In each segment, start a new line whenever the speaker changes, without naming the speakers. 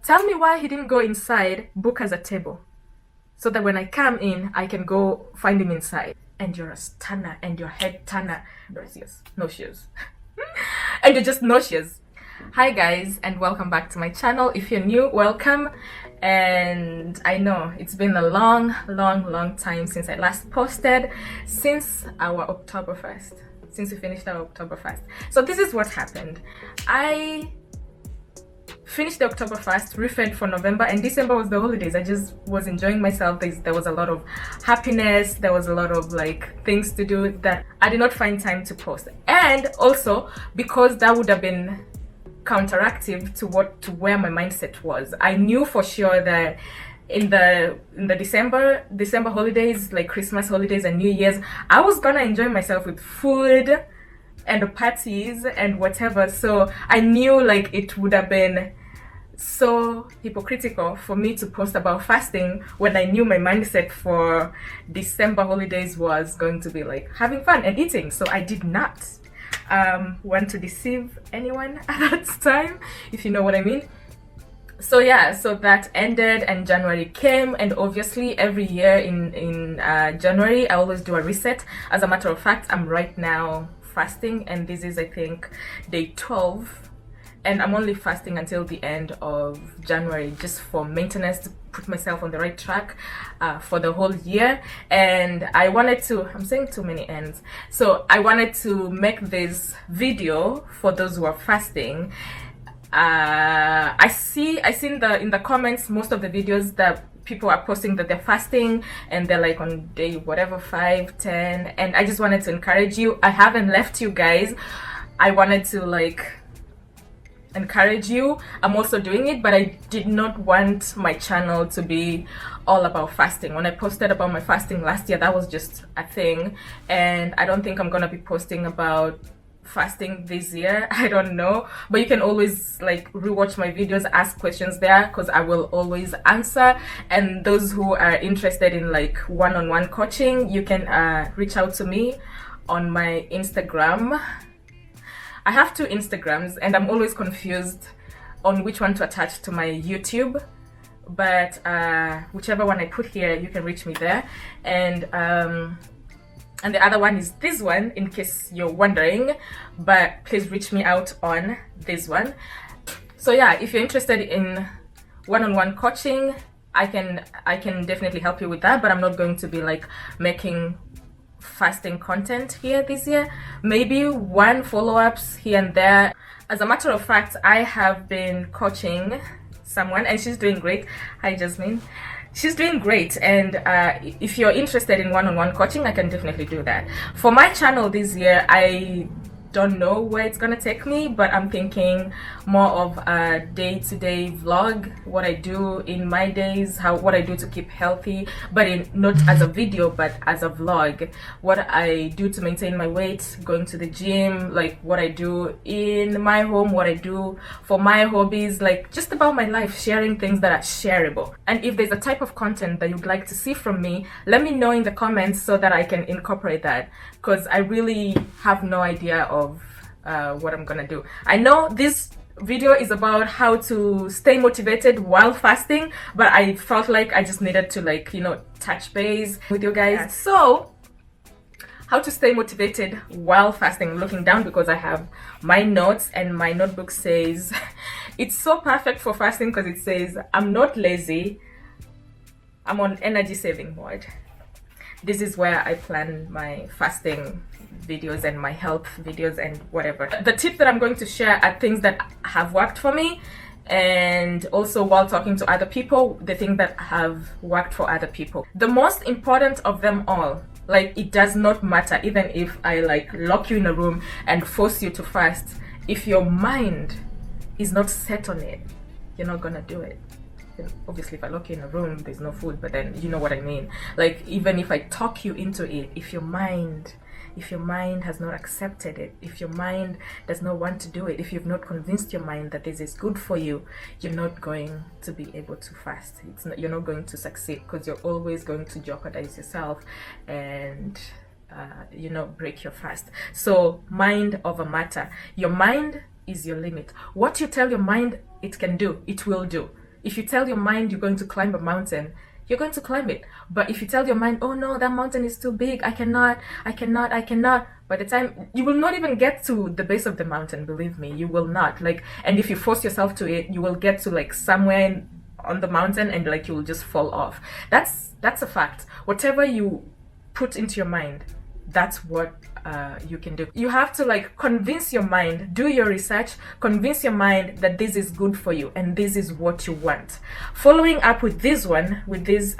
Tell me why he didn't go inside, book us a table, so that when I come in, I can go find him inside. And you're a stunner, and your head turner. No shoes. And you're just nauseous. Hi guys, and welcome back to my channel. If you're new, welcome. And I know it's been a long time since I last posted, since our Oktoberfest, since we finished our Oktoberfest. So this is what happened. I finished the Oktoberfest, refed for November, and December was the holidays. I just was enjoying myself. There was a lot of happiness, there was a lot of like things to do that I did not find time to post. And also because that would have been counteractive to where my mindset was. I knew for sure that in the December holidays, like Christmas holidays and New Year's, I was gonna enjoy myself with food and parties and whatever. So I knew like it would have been so hypocritical for me to post about fasting when I knew my mindset for December holidays was going to be like having fun and eating. So I did not want to deceive anyone at that time, if you know what I mean. So yeah, so that ended and January came, and obviously every year in January I always do a reset. As a matter of fact, I'm right now fasting, and this is I think day 12, and I'm only fasting until the end of January, just for maintenance, to put myself on the right track for the whole year. And I wanted to, I'm saying too many ends, so I wanted to make this video for those who are fasting. I see in the comments, most of the videos that people are posting that they're fasting and they're like on day whatever, 5, 10, and I just wanted to encourage you. I haven't left you guys. I wanted to like encourage you. I'm also doing it, but I did not want my channel to be all about fasting. When I posted about my fasting last year, that was just a thing, and I don't think I'm gonna be posting about fasting this year. I don't know, but you can always like rewatch my videos, ask questions there, because I will always answer. And those who are interested in like one-on-one coaching, you can reach out to me on my Instagram. I have 2 Instagrams and I'm always confused on which one to attach to my YouTube, but whichever one I put here, you can reach me there. And the other one is this one, in case you're wondering, but please reach me out on this one. So yeah, if you're interested in one-on-one coaching, I can definitely help you with that, but I'm not going to be like making fasting content here this year. Maybe 1 follow-ups here and there. As a matter of fact, I have been coaching someone and she's doing great. Hi Jasmine. She's doing great, and if you're interested in one-on-one coaching, I can definitely do that. For my channel this year, I don't know where it's gonna take me, but I'm thinking more of a day-to-day vlog, what I do in my days, what I do to keep healthy, but not as a video but as a vlog, what I do to maintain my weight, going to the gym, like what I do in my home, what I do for my hobbies, like just about my life, sharing things that are shareable. And if there's a type of content that you'd like to see from me, let me know in the comments so that I can incorporate that, because I really have no idea of what I'm gonna do. I know this video is about how to stay motivated while fasting, but I felt like I just needed to like, you know, touch base with you guys. Yeah. So how to stay motivated while fasting. Looking down because I have my notes, and my notebook says it's so perfect for fasting because it says I'm not lazy, I'm on energy saving mode. This is where I plan my fasting videos and my health videos and whatever. The tips that I'm going to share are things that have worked for me, and also while talking to other people, the things that have worked for other people. The most important of them all, like it does not matter even if I like lock you in a room and force you to fast, if your mind is not set on it, you're not gonna do it. Obviously if I lock you in a room, there's no food, but then you know what I mean. Like even if I talk you into it, if your mind has not accepted it, if your mind does not want to do it, if you've not convinced your mind that this is good for you, you're not going to be able to fast. You're not going to succeed, because you're always going to jeopardize yourself and you know, break your fast. So mind over matter. Your mind is your limit. What you tell your mind it can do, it will do. If you tell your mind you're going to climb a mountain, you're going to climb it. But if you tell your mind, oh no, that mountain is too big, I cannot, by the time, you will not even get to the base of the mountain, believe me, you will not. Like, and if you force yourself to it, you will get to like somewhere on the mountain and like you will just fall off. That's a fact. Whatever you put into your mind, that's what you can do. You have to like convince your mind, do your research, convince your mind that this is good for you and this is what you want. Following up with this one, with this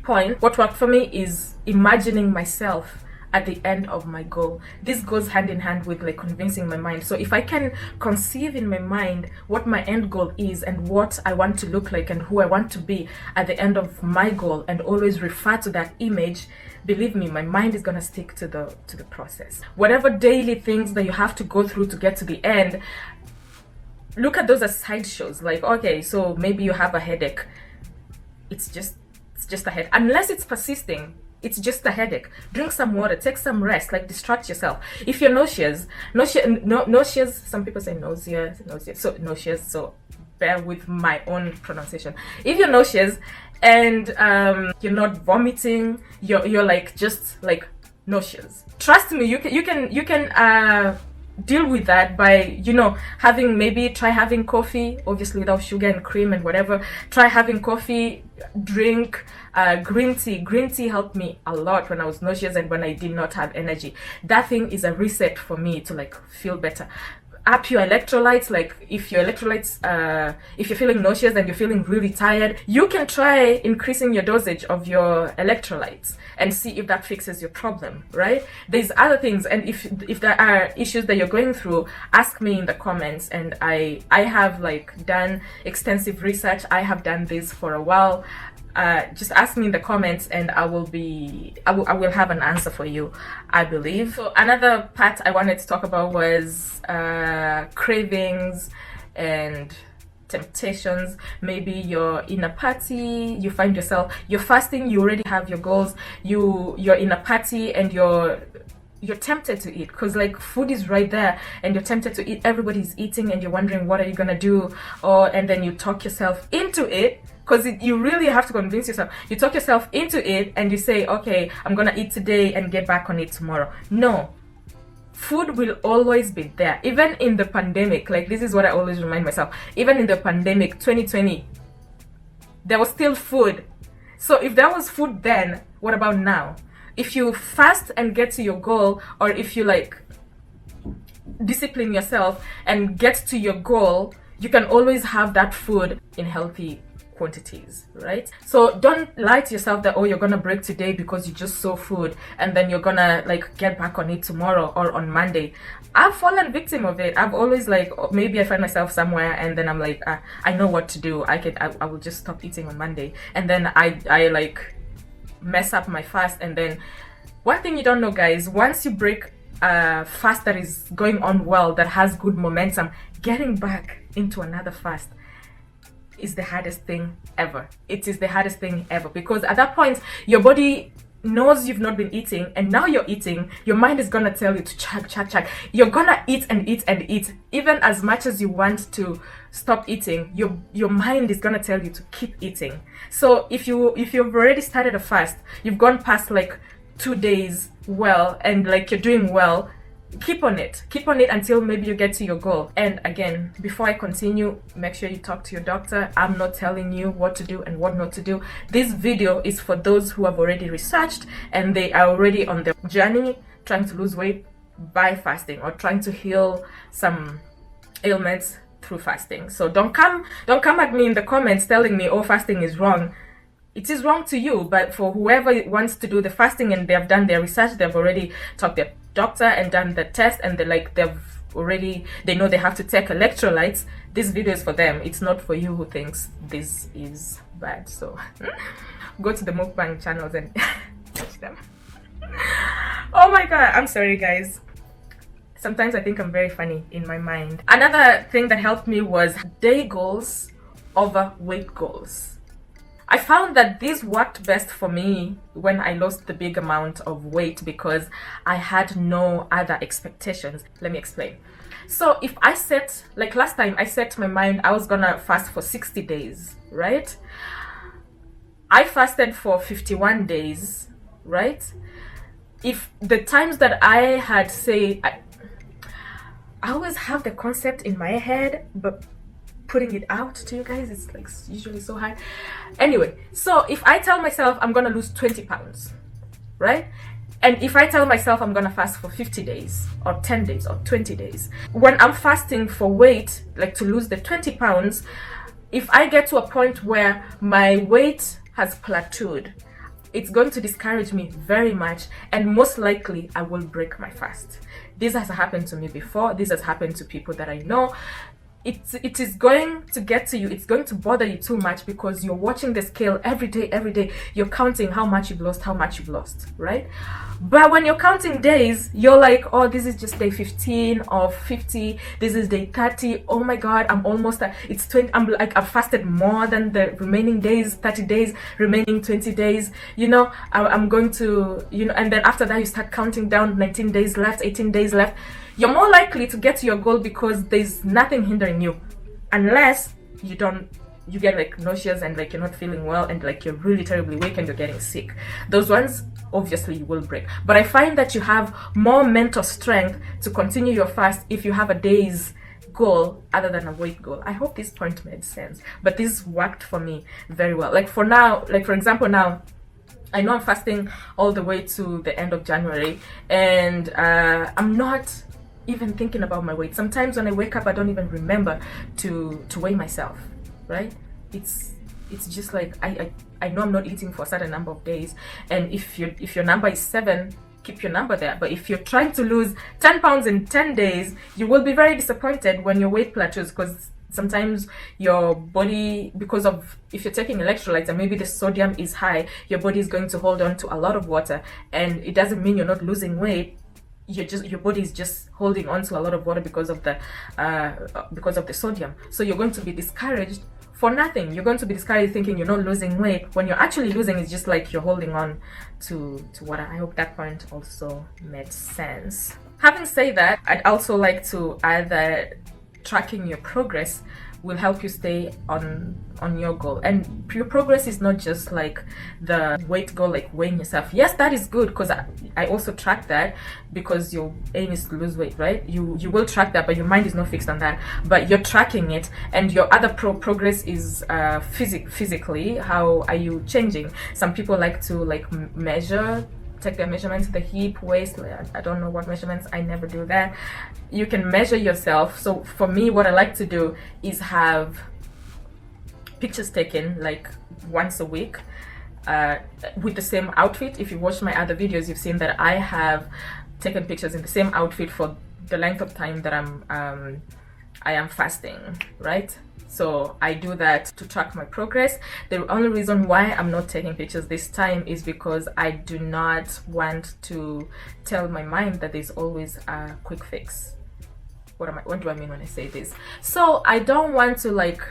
point, what worked for me is imagining myself at the end of my goal. This goes hand in hand with like convincing my mind. So if I can conceive in my mind what my end goal is and what I want to look like and who I want to be at the end of my goal, and always refer to that image, believe me, my mind is gonna stick to the process. Whatever daily things that you have to go through to get to the end, look at those as sideshows. Like, okay, so maybe you have a headache. It's just a headache. Unless it's persisting, it's just a headache. Drink some water, take some rest, like distract yourself. If you're nauseous, some people say nauseous, so bear with my own pronunciation. If you're nauseous and you're not vomiting, you're like just like nauseous, trust me, you can deal with that by, you know, try having coffee, obviously without sugar and cream and whatever. Try having coffee, drink green tea. Green tea helped me a lot when I was nauseous and when I did not have energy. That thing is a reset for me to like feel better. Up your electrolytes. Like if your electrolytes, if you're feeling nauseous and you're feeling really tired, you can try increasing your dosage of your electrolytes and see if that fixes your problem, right? There's other things, and if there are issues that you're going through, ask me in the comments. And I have like done extensive research. I have done this for a while. Just ask me in the comments and I will have an answer for you, I believe. So another part I wanted to talk about was cravings and temptations. Maybe you're in a party, you find yourself, you're fasting, you already have your goals, you're in a party and you're tempted to eat because like food is right there and you're tempted to eat. Everybody's eating and you're wondering what are you gonna do, and then you talk yourself into it, because you really have to convince yourself. You talk yourself into it and you say, okay, I'm gonna eat today and get back on it tomorrow. No, food will always be there. Even in the pandemic, like this is what I always remind myself, even in the pandemic 2020, there was still food. So if there was food then, what about now? If you fast and get to your goal, or if you like discipline yourself and get to your goal, you can always have that food in healthy quantities, right? So don't lie to yourself that, oh, you're gonna break today because you just saw food and then you're gonna like get back on it tomorrow or on Monday. I've fallen victim of it. I've always like, maybe I find myself somewhere and then I'm like, I know what to do. I will just stop eating on Monday, and then I like mess up my fast. And then one thing you don't know, guys, once you break a fast that is going on well, that has good momentum, getting back into another fast is the hardest thing ever. It is the hardest thing ever, because at that point your body knows you've not been eating and now you're eating. Your mind is gonna tell you to chug. You're gonna eat and eat and eat. Even as much as you want to stop eating, your mind is gonna tell you to keep eating. So if you've already started a fast, you've gone past like 2 days well and like you're doing well, keep on it until maybe you get to your goal. And again, before I continue, make sure you talk to your doctor. I'm not telling you what to do and what not to do. This video is for those who have already researched and they are already on their journey trying to lose weight by fasting, or trying to heal some ailments through fasting. So don't come at me in the comments telling me, oh, fasting is wrong. It is wrong to you, but for whoever wants to do the fasting and they have done their research, they've already talked to their doctor and done the test, and they know they have to take electrolytes, this video is for them. It's not for you who thinks this is bad. So go to the mukbang channels and watch them. Oh my god, I'm sorry guys. Sometimes I think I'm very funny in my mind. Another thing that helped me was day goals over weight goals. I found that this worked best for me when I lost the big amount of weight because I had no other expectations. Let me explain. So if I set, like last time, I set my mind I was gonna fast for 60 days, right? I fasted for 51 days, right? If the times that I had say, I always have the concept in my head, but putting it out to you guys, it's like usually so hard. Anyway, so if I tell myself I'm gonna lose 20 pounds, right? And if I tell myself I'm gonna fast for 50 days or 10 days or 20 days, when I'm fasting for weight, like to lose the 20 pounds, if I get to a point where my weight has plateaued, it's going to discourage me very much, and most likely I will break my fast. This has happened to me before. This has happened to people that I know. It is going to get to you. It's going to bother you too much because you're watching the scale every day. You're counting how much you've lost, right? But when you're counting days, you're like, oh, this is just day 15 or 50. This is day 30. Oh my God, I'm almost at, it's 20. I'm like, I've fasted more than the remaining days, 30 days, remaining 20 days. You know, I'm going to, you know, and then after that, you start counting down 19 days left, 18 days left. You're more likely to get to your goal because there's nothing hindering you, unless you get like nauseous and like you're not feeling well and like you're really terribly weak and you're getting sick. Those ones, obviously you will break. But I find that you have more mental strength to continue your fast if you have a day's goal other than a weight goal. I hope this point made sense, but this worked for me very well. Like for now, like for example now, I know I'm fasting all the way to the end of January, and I'm not even thinking about my weight. Sometimes when I wake up, I don't even remember to weigh myself, right? It's just like I know I'm not eating for a certain number of days, and if your number is 7, keep your number there. But if you're trying to lose 10 pounds in 10 days, you will be very disappointed when your weight plateaus, because sometimes your body, because of, if you're taking electrolytes and maybe the sodium is high, your body is going to hold on to a lot of water, and it doesn't mean you're not losing weight. Your body is just holding on to a lot of water because of the sodium. So you're going to be discouraged for nothing. You're going to be discouraged thinking you're not losing weight when you're actually losing. It's just like you're holding on to water. I hope that point also made sense. Having said that, I'd also like to add that tracking your progress will help you stay on your goal. And your progress is not just like the weight goal, like weighing yourself. Yes, that is good, because I also track that, because your aim is to lose weight, right? You will track that, but your mind is not fixed on that, but you're tracking it. And your other progress is physically. How are you changing? Some people like to like measure, take their measurements, the hip, waist. I don't know what measurements, I never do that. You can measure yourself. So for me, what I like to do is have pictures taken like once a week with the same outfit. If you watch my other videos, you've seen that I have taken pictures in the same outfit for the length of time that I am fasting, right? So I do that to track my progress. The only reason why I'm not taking pictures this time is because I do not want to tell my mind that there's always a quick fix. What do I mean when I say this? So I don't want to like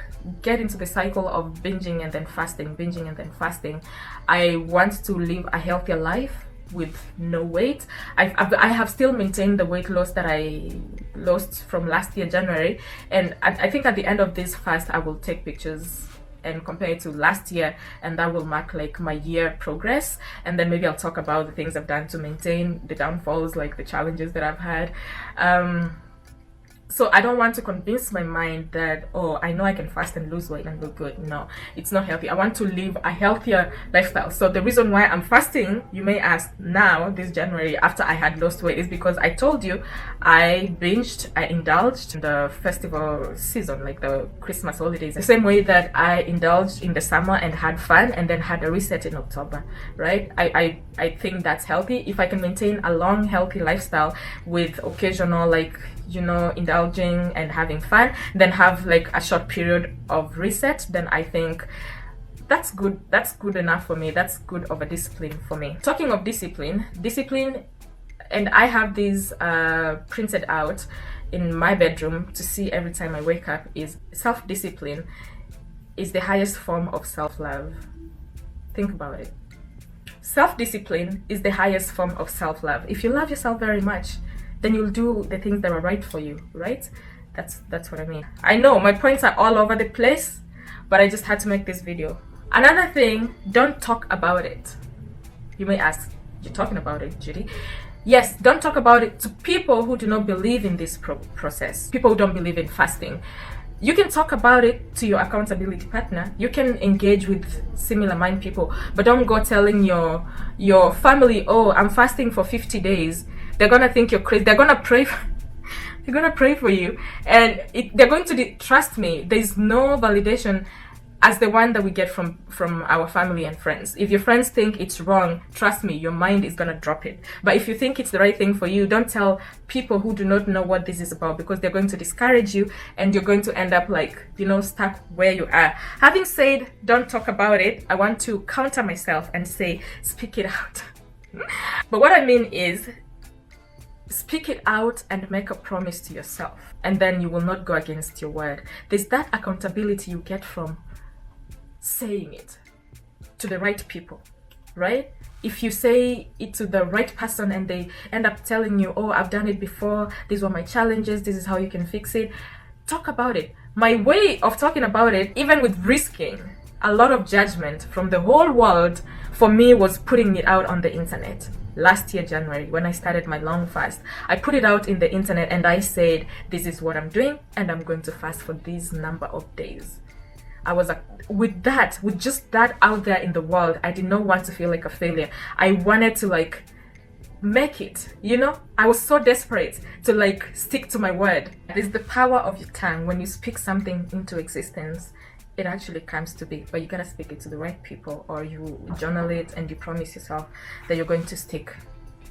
get into the cycle of binging and then fasting, binging and then fasting. I want to live a healthier life with no weight. I have still maintained the weight loss that I lost from last year, January, and I think at the end of this fast I will take pictures and compare it to last year, and that will mark like my year progress. And then maybe I'll talk about the things I've done to maintain, the downfalls, like the challenges that I've had. So I don't want to convince my mind that, oh, I know I can fast and lose weight and look good. No, it's not healthy. I want to live a healthier lifestyle. So the reason why I'm fasting, you may ask now, this January, after I had lost weight, is because I told you I binged, I indulged in the festival season, like the Christmas holidays, the same way that I indulged in the summer and had fun and then had a reset in October, right? I think that's healthy. If I can maintain a long, healthy lifestyle with occasional, like, you know, indulging and having fun, then have like a short period of reset, then I think that's good. That's good enough for me. That's good of a discipline for me. Talking of discipline, and I have these printed out in my bedroom to see every time I wake up, is self-discipline is the highest form of self-love. Think about it. Self-discipline is the highest form of self-love. If you love yourself very much, then you'll do the things that are right for you, right? That's what I mean. I know my points are all over the place, but I just had to make this video. Another thing, don't talk about it. You may ask, you're talking about it, Judy? Yes, don't talk about it to people who do not believe in this process. People who don't believe in fasting. You can talk about it to your accountability partner. You can engage with similar mind people, but don't go telling your family, oh, I'm fasting for 50 days. They're gonna think you're crazy. They're gonna pray for, they're gonna pray for you, and they're going to trust me. There's no validation as the one that we get from our family and friends. If your friends think it's wrong, trust me, your mind is gonna drop it. But if you think it's the right thing for you, don't tell people who do not know what this is about, because they're going to discourage you and you're going to end up like, you know, stuck where you are. Having said don't talk about it, I want to counter myself and say speak it out. But what I mean is speak it out and make a promise to yourself, and then you will not go against your word. There's that accountability you get from saying it to the right people, right? If you say it to the right person and they end up telling you, oh, I've done it before, these were my challenges, this is how you can fix it, talk about it. My way of talking about it, even with risking a lot of judgment from the whole world, for me was putting it out on the internet. Last year, January, when I started my long fast, I put it out in the internet and I said, this is what I'm doing and I'm going to fast for this number of days. I was with just that out there in the world, I did not want to feel like a failure. I wanted to like make it, you know? I was so desperate to like stick to my word. There's the power of your tongue. When you speak something into existence, it actually comes to be, but you gotta speak it to the right people, or you journal it and you promise yourself that you're going to stick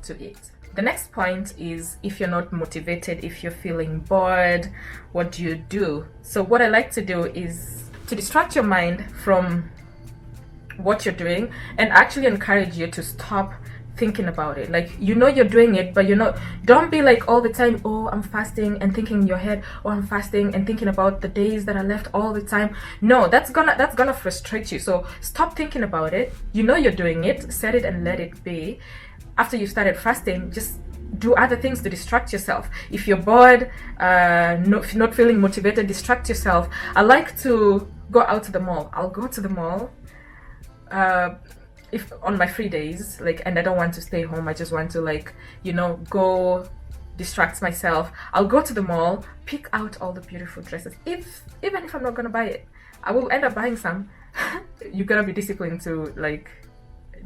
to it. The next point is, if you're not motivated, if you're feeling bored, what do you do? So what I like to do is to distract your mind from what you're doing and actually encourage you to stop thinking about it. Like, you know you're doing it, but don't be like all the time, oh, I'm fasting, and thinking in your head, oh, I'm fasting, and thinking about the days that are left all the time. No, that's gonna frustrate you. So stop thinking about it. You know you're doing it, set it and let it be. After you started fasting, just do other things to distract yourself. If you're bored, not feeling motivated, distract yourself. I like to go out to the mall. I'll go to the mall if on my free days, like, and I don't want to stay home. I just want to, like, you know, go distract myself. I'll go to the mall, pick out all the beautiful dresses. Even if I'm not gonna buy it, I will end up buying some. You gotta be disciplined to like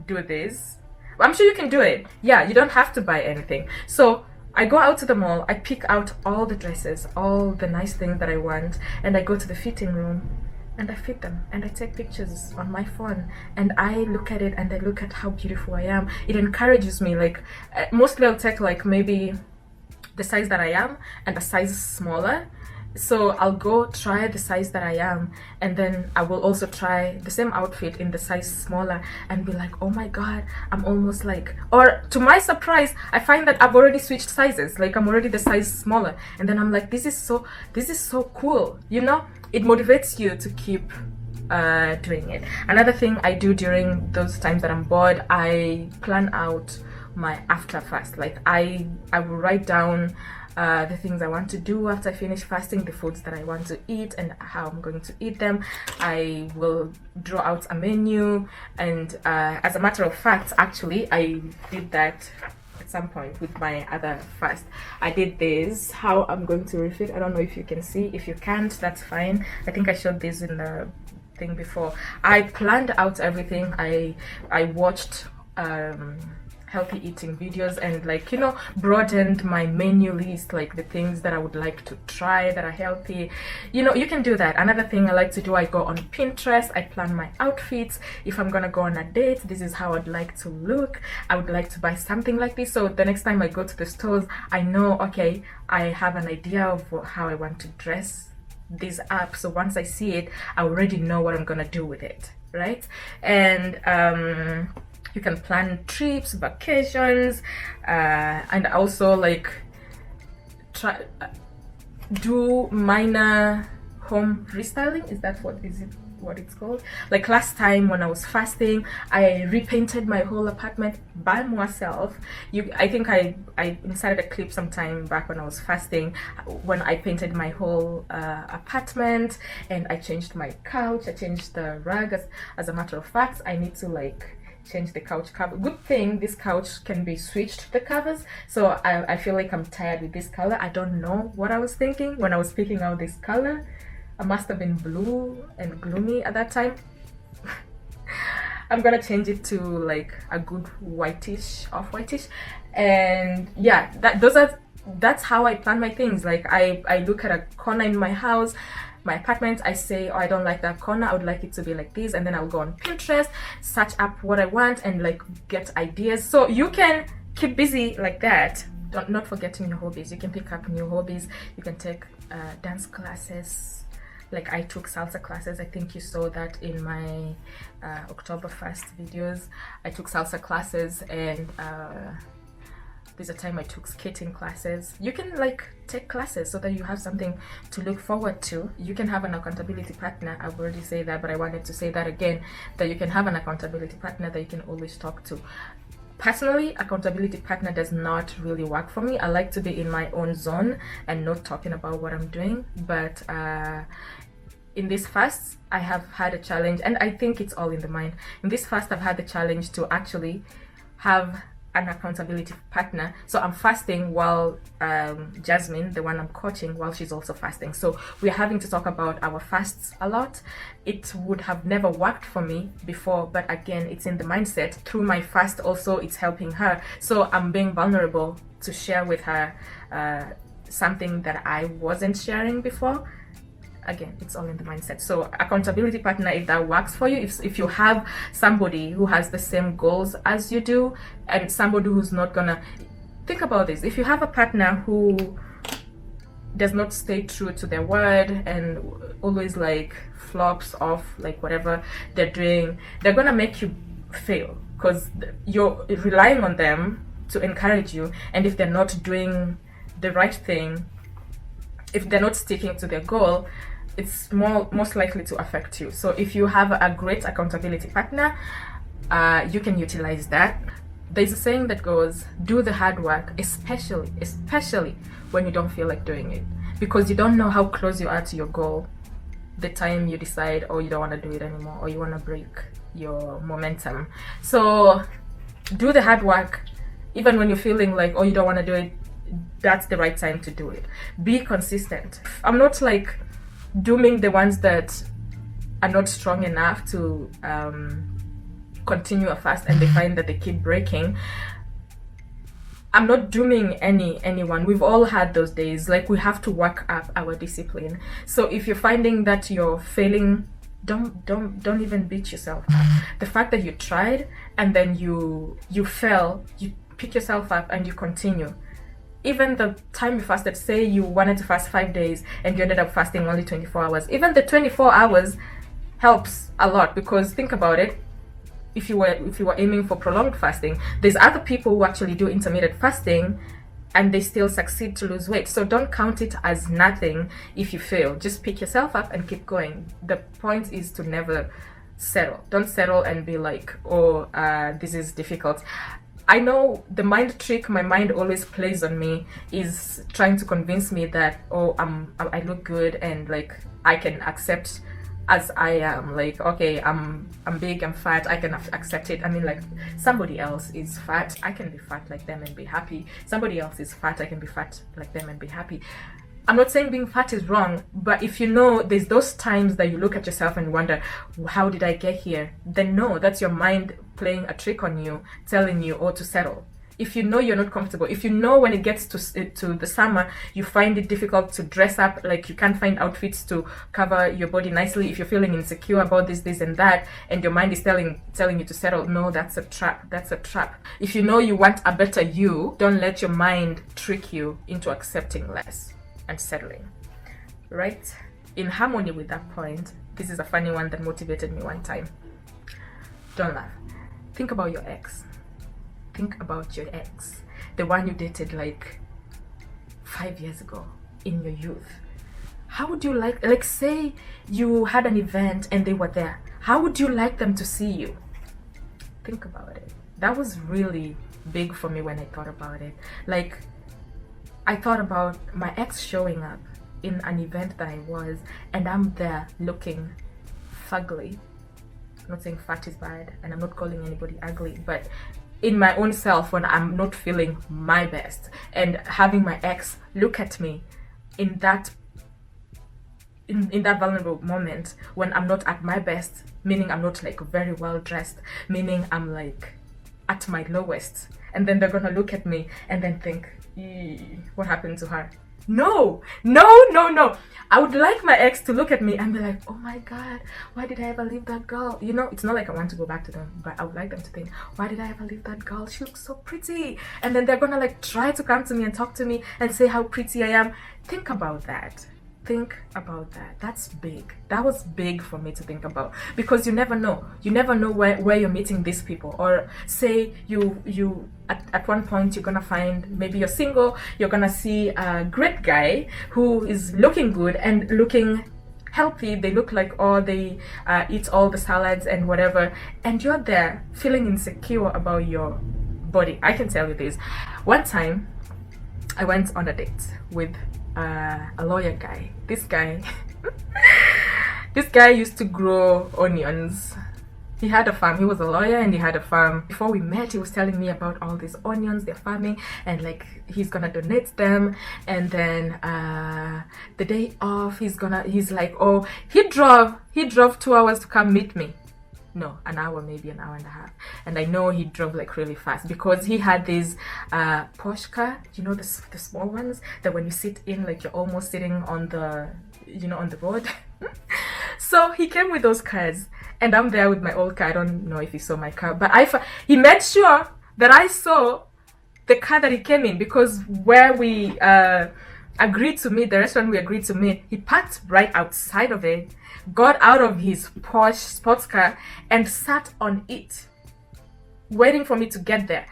do this. I'm sure you can do it. Yeah, you don't have to buy anything. So I go out to the mall, I pick out all the dresses, all the nice things that I want, and I go to the fitting room and I fit them and I take pictures on my phone and I look at it and I look at how beautiful I am. It encourages me. Like, mostly I'll take like maybe the size that I am and a size smaller. So I'll go try the size that I am, and then I will also try the same outfit in the size smaller and be like, oh my god, I'm almost like, or to my surprise, I find that I've already switched sizes, like I'm already the size smaller, and then I'm like, this is so cool, you know? It motivates you to keep doing it. Another thing I do during those times that I'm bored, I plan out my after fast. Like I will write down the things I want to do after I finish fasting, the foods that I want to eat and how I'm going to eat them. I will draw out a menu, and as a matter of fact, actually I did that at some point with my other fast. I did this, how I'm going to refit. I don't know if you can see. If you can't, that's fine. I think I showed this in the thing before. I planned out everything. I watched healthy eating videos and, like, you know, broadened my menu list, like the things that I would like to try that are healthy. You know, you can do that. Another thing I like to do, I go on Pinterest, I plan my outfits. If I'm gonna go on a date, this is how I'd like to look. I would like to buy something like this, so the next time I go to the stores, I know, okay, I have an idea of how I want to dress this up. So once I see it, I already know what I'm gonna do with it, right? And you can plan trips, vacations, and also like do minor home restyling. Is that what is it? what it's called. Like last time when I was fasting, I repainted my whole apartment by myself. I think I inserted a clip sometime back when I was fasting, when I painted my whole apartment, and I changed my couch, I changed the rug. As a matter of fact, I need to like change the couch cover. Good thing this couch can be switched, the covers, so I feel like I'm tired with this color. I don't know what I was thinking when I was picking out this color. I must have been blue and gloomy at that time. I'm gonna change it to like a good whitish, off-whitish, and yeah, that's how I plan my things. Like I look at a corner in my house, my apartment, I say, oh, I don't like that corner, I would like it to be like this, and then I'll go on Pinterest, search up what I want, and like get ideas. So you can keep busy like that. Not forgetting your hobbies. You can pick up new hobbies. You can take dance classes. Like I took salsa classes. I think you saw that in my October 1st videos. I took salsa classes, and there's a time I took skating classes. You can like take classes so that you have something to look forward to. You can have an accountability partner. I've already said that, but I wanted to say that again, that you can have an accountability partner that you can always talk to. Personally, accountability partner does not really work for me. I like to be in my own zone and not talking about what I'm doing. But in this fast, I have had a challenge, and I think it's all in the mind. In this fast, I've had the challenge to actually have an accountability partner. So I'm fasting while Jasmine, the one I'm coaching, while she's also fasting. So we're having to talk about our fasts a lot. It would have never worked for me before, but again, it's in the mindset. Through my fast also, it's helping her. So I'm being vulnerable to share with her something that I wasn't sharing before. Again, it's all in the mindset. So accountability partner, if that works for you, if you have somebody who has the same goals as you do, and somebody who's not gonna, think about this, if you have a partner who does not stay true to their word and always like flops off like whatever they're doing, they're gonna make you fail, because you're relying on them to encourage you, and if they're not doing the right thing, if they're not sticking to their goal, it's most likely to affect you. So if you have a great accountability partner, you can utilize that. There's a saying that goes, do the hard work, especially when you don't feel like doing it, because you don't know how close you are to your goal the time you decide, oh, you don't want to do it anymore, or you want to break your momentum. So do the hard work, even when you're feeling like, oh, you don't want to do it. That's the right time to do it. Be consistent. I'm not like dooming the ones that are not strong enough to continue a fast and they find that they keep breaking. I'm not dooming anyone. We've all had those days. Like, we have to work up our discipline. So if you're finding that you're failing, don't even beat yourself up. The fact that you tried and then you fell, you pick yourself up and you continue. Even the time you fasted, say you wanted to fast 5 days and you ended up fasting only 24 hours. Even the 24 hours helps a lot, because think about it. If you were aiming for prolonged fasting, there's other people who actually do intermittent fasting and they still succeed to lose weight. So don't count it as nothing if you fail. Just pick yourself up and keep going. The point is to never settle. Don't settle and be like, oh, this is difficult. I know the mind trick my mind always plays on me is trying to convince me that, oh, I look good and like I can accept as I am. Like, okay, I'm big, I'm fat, I can accept it. I mean, like, somebody else is fat, I can be fat like them and be happy. Somebody else is fat, I can be fat like them and be happy. I'm not saying being fat is wrong, but if you know there's those times that you look at yourself and wonder, how did I get here? Then no, that's your mind playing a trick on you, telling you, to settle. If you know you're not comfortable, if you know when it gets to the summer, you find it difficult to dress up, like you can't find outfits to cover your body nicely, if you're feeling insecure about this and that, and your mind is telling you to settle, no, that's a trap. That's a trap. If you know you want a better you, don't let your mind trick you into accepting less and settling, right? In harmony with that point, this is a funny one that motivated me one time. Don't laugh. Think about your ex. Think about your ex, the one you dated like 5 years ago in your youth. How would you like say you had an event and they were there, how would you like them to see you? Think about it. That was really big for me when I thought about it. Like, I thought about my ex showing up in an event that I was, and I'm there looking fugly. I'm not saying fat is bad, and I'm not calling anybody ugly, but in my own self, when I'm not feeling my best, and having my ex look at me in that vulnerable moment when I'm not at my best, meaning I'm not like very well dressed, meaning I'm like at my lowest, and then they're gonna look at me and then think, what happened to her? No. I would like my ex to look at me and be like, oh my god, why did I ever leave that girl? You know, it's not like I want to go back to them, but I would like them to think, why did I ever leave that girl? She looks so pretty. And then they're gonna like try to come to me and talk to me and say how pretty I am. Think about that. That's big. That was big for me to think about, because you never know where you're meeting these people. Or say you at one point you're gonna find, maybe you're single, you're gonna see a great guy who is looking good and looking healthy. They look like, oh, they eat all the salads and whatever, and you're there feeling insecure about your body. I can tell you this. One time I went on a date with a lawyer guy. This guy used to grow onions. He had a farm. He was a lawyer and he had a farm. Before we met, he was telling me about all these onions they're farming, and like he's gonna donate them. And then the day off, he's like, oh, he drove 2 hours to come meet me. No, an hour, maybe an hour and a half. And I know he drove like really fast, because he had these Porsche car, you know, the small ones that when you sit in, like you're almost sitting on the, you know, on the road. So he came with those cars, and I'm there with my old car. I don't know if he saw my car, but he made sure that I saw the car that he came in, because where we agreed to meet, the restaurant we agreed to meet, he parked right outside of it, got out of his Porsche sports car and sat on it, waiting for me to get there.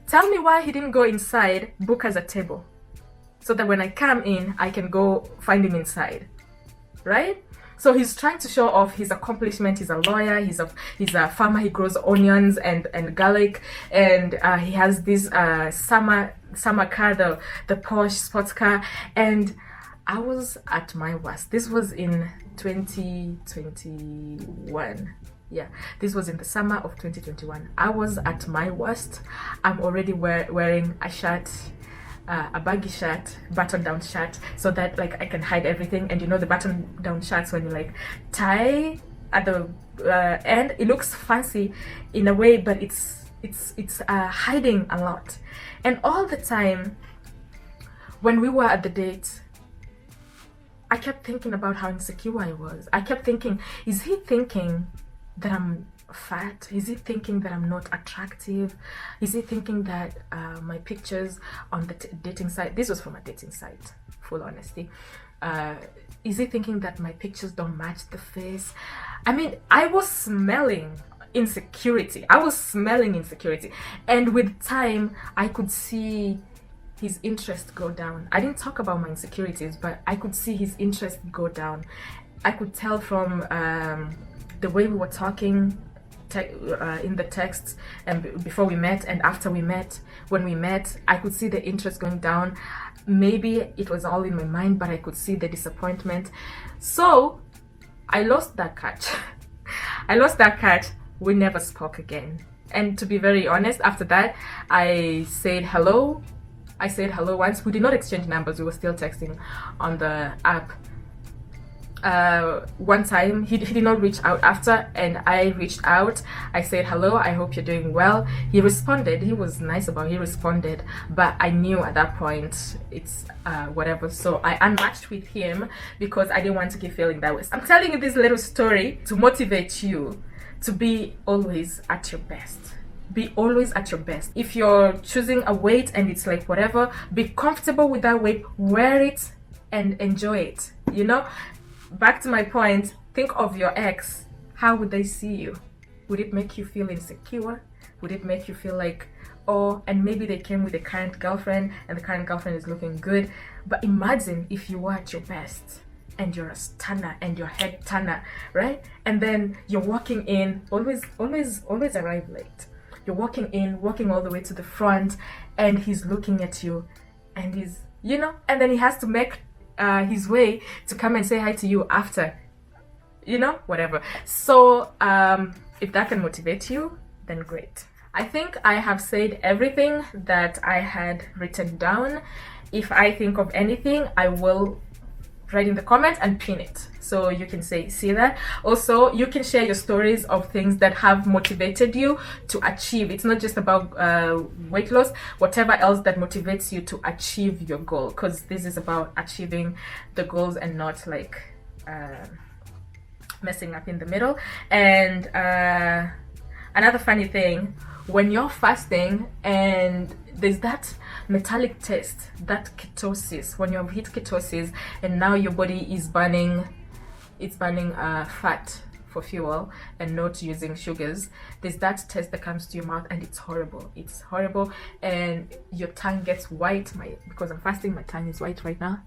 Tell me why he didn't go inside, book us a table, so that when I come in, I can go find him inside, right? So he's trying to show off his accomplishment. He's a lawyer, he's a farmer, he grows onions and garlic, and he has this summer car, the Porsche sports car. And I was at my worst. This was in 2021. Yeah, this was in the summer of 2021. I was at my worst. I'm already wearing a shirt, a baggy shirt, button-down shirt, so that like I can hide everything. And you know the button-down shirts, when you like tie at the end, it looks fancy in a way, but it's hiding a lot. And all the time when we were at the date, I kept thinking about how insecure I was. I kept thinking, is he thinking that I'm fat? Is he thinking that I'm not attractive? Is he thinking that my pictures on the dating site, this was from a dating site, full honesty, is he thinking that my pictures don't match the face? I mean, I was smelling insecurity. And with time, I could see his interest go down. I didn't talk about my insecurities, but I could see his interest go down. I could tell from the way we were talking in the texts, and before we met and after we met. When we met, I could see the interest going down. Maybe it was all in my mind, but I could see the disappointment. So I lost that catch. We never spoke again. And to be very honest, after that, I said hello once. We did not exchange numbers. We were still texting on the app. One time he did not reach out after, and I reached out. I said hello, I hope you're doing well. He responded. He was nice about it. He responded, but I knew at that point it's whatever. So I unmatched with him because I didn't want to keep feeling that way. I'm telling you this little story to motivate you to be always at your best. Be always at your best. If you're choosing a weight and it's like whatever, be comfortable with that weight, wear it and enjoy it. You know, back to my point, think of your ex. How would they see you? Would it make you feel insecure? Would it make you feel like, oh, and maybe they came with a current girlfriend and the current girlfriend is looking good? But imagine if you were at your best. and you're a stunner and your head turner, right? And then you're walking in, always arrive late. You're walking in, walking all the way to the front, and he's looking at you, and he's, you know, and then he has to make his way to come and say hi to you after, you know, whatever. So if that can motivate you, then great. I think I have said everything that I had written down. If I think of anything, I will write in the comments and pin it, so you can see that. Also, you can share your stories of things that have motivated you to achieve. It's not just about weight loss, whatever else that motivates you to achieve your goal, because this is about achieving the goals and not like messing up in the middle. And another funny thing, when you're fasting and there's that metallic taste, that ketosis, when you've hit ketosis and now your body is burning, it's burning fat for fuel and not using sugars, there's that taste that comes to your mouth, and it's horrible. It's horrible, and your tongue gets white. Because I'm fasting, my tongue is white right now.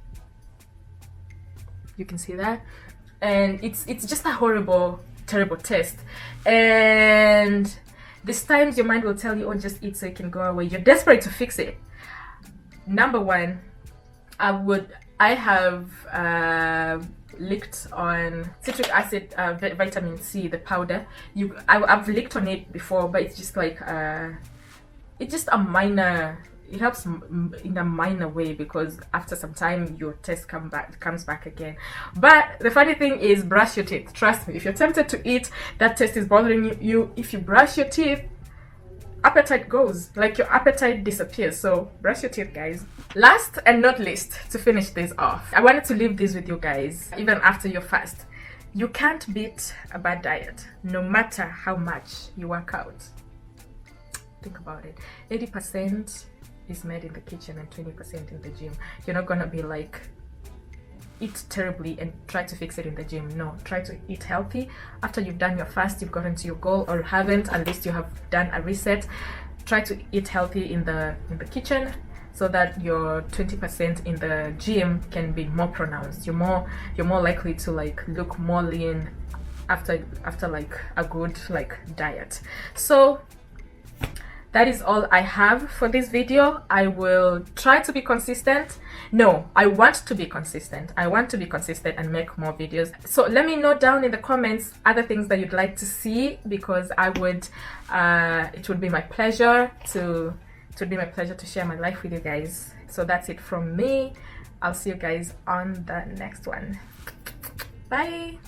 You can see that, and it's just a horrible, terrible taste. And these times your mind will tell you, oh, just eat so it can go away. You're desperate to fix it. Number one, I have licked on citric acid, vitamin C, the powder. I've licked on it before, but it's just like it's just a minor. It helps in a minor way, because after some time your taste comes back again. But the funny thing is, brush your teeth. Trust me, if you're tempted to eat, that taste is bothering you, if you brush your teeth, appetite goes, like your appetite disappears. So brush your teeth, guys. Last and not least, to finish this off, I wanted to leave this with you guys. Even after your fast, you can't beat a bad diet, no matter how much you work out. Think about it. 80% is made in the kitchen and 20% in the gym. You're not gonna be like, eat terribly and try to fix it in the gym. No, try to eat healthy. After you've done your fast, you've gotten to your goal, or haven't, at least you have done a reset. Try to eat healthy in the kitchen, so that your 20% in the gym can be more pronounced. You're more likely to like look more lean after like a good like diet. So that is all I have for this video. I will try to be consistent. No, I want to be consistent. I want to be consistent and make more videos. So let me know down in the comments other things that you'd like to see, because I would it would be my pleasure to share my life with you guys. So that's it from me. I'll see you guys on the next one. Bye.